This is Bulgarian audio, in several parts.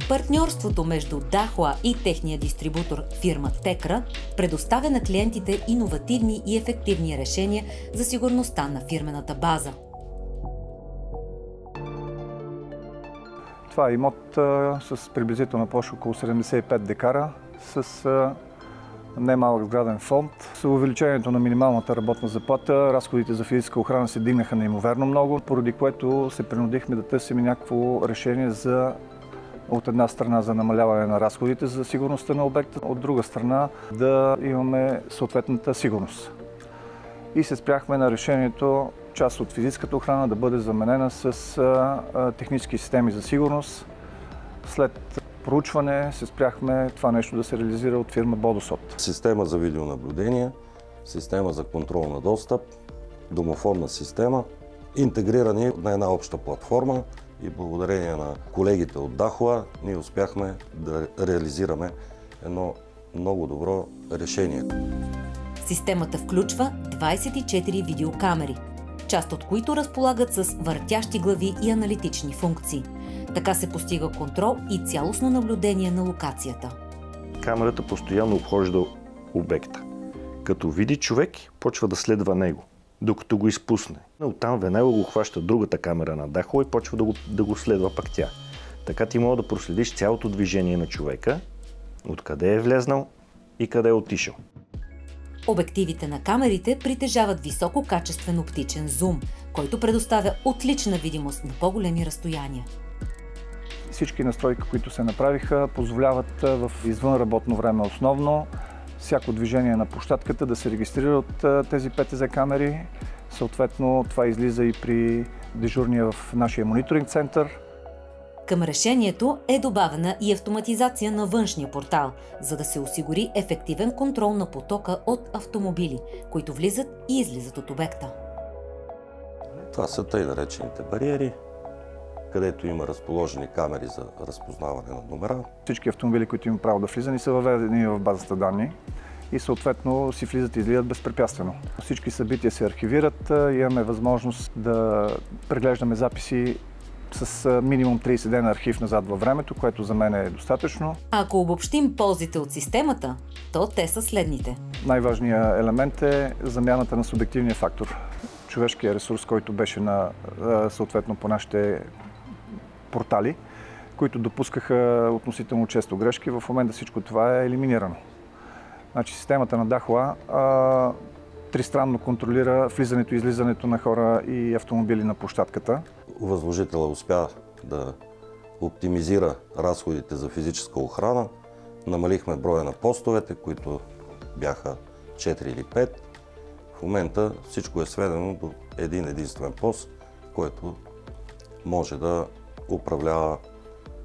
Партньорството между Дахуа и техния дистрибутор фирма Текра предоставя на клиентите иновативни и ефективни решения за сигурността на фирмената база. Това е имот с приблизителна площ около 75 декара, с немалък сграден фонд. С увеличението на минималната работна заплата, разходите за физическа охрана се дигнаха неимоверно много, поради което се принудихме да търсим някакво решение за, от една страна, за намаляване на разходите за сигурността на обекта, от друга страна да имаме съответната сигурност. И се спряхме на решението част от физическата охрана да бъде заменена с технически системи за сигурност. След проучване се спряхме това нещо да се реализира от фирма Бодосот. Система за видеонаблюдение, система за контрол на достъп, домофонна система, интегрирани на една обща платформа, и благодарение на колегите от Дахуа ние успяхме да реализираме едно много добро решение. Системата включва 24 видеокамери, част от които разполагат с въртящи глави и аналитични функции. Така се постига контрол и цялостно наблюдение на локацията. Камерата постоянно обхожда обекта. Като види човек, почва да следва него, докато го изпусне. Оттам веднага го хваща другата камера на Дахуа и почва да го следва пак тя. Така ти мога да проследиш цялото движение на човека, откъде е влезнал и къде е отишъл. Обективите на камерите притежават висококачествен оптичен зум, който предоставя отлична видимост на по-големи разстояния. Всички настройки, които се направиха, позволяват в извънработно време основно всяко движение на площадката да се регистрира от тези ПТЗ камери. Съответно, това излиза и при дежурния в нашия мониторинг център. Към решението е добавена и автоматизация на външния портал, за да се осигури ефективен контрол на потока от автомобили, които влизат и излизат от обекта. Това са тъй наречените бариери, където има разположени камери за разпознаване на номера. Всички автомобили, които имат право да влизат, са въведени в базата данни и съответно си влизат и излизат безпрепятствено. Всички събития се архивират, имаме възможност да преглеждаме записи с минимум 30 дена архив назад във времето, което за мен е достатъчно. Ако обобщим ползите от системата, то те са следните. Най-важният елемент е замяната на субективния фактор. Човешкият ресурс, който беше съответно по нашите портали, които допускаха относително често грешки. В момента всичко това е елиминирано. Значи, системата на Дахуа тристранно контролира влизането и излизането на хора и автомобили на площадката. Възложителя успя да оптимизира разходите за физическа охрана. Намалихме броя на постовете, които бяха 4 или 5. В момента всичко е сведено до един единствен пост, който може да управлява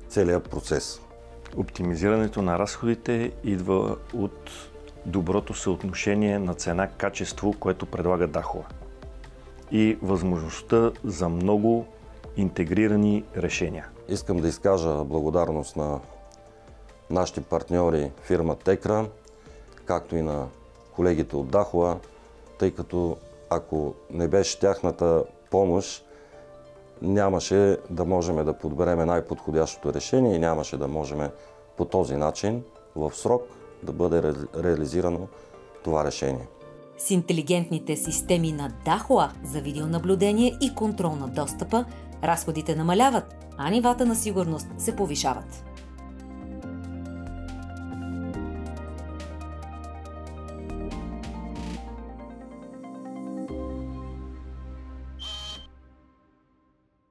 целият процес. Оптимизирането на разходите идва от доброто съотношение на цена-качество, което предлага Дахуа, и възможността за много интегрирани решения. Искам да изкажа благодарност на нашите партньори фирма Текра, както и на колегите от Дахуа, тъй като ако не беше тяхната помощ, нямаше да можем да подберем най-подходящото решение и нямаше да можем по този начин в срок да бъде реализирано това решение. С интелигентните системи на Дахуа за видеонаблюдение и контрол на достъпа, разходите намаляват, а нивата на сигурност се повишават.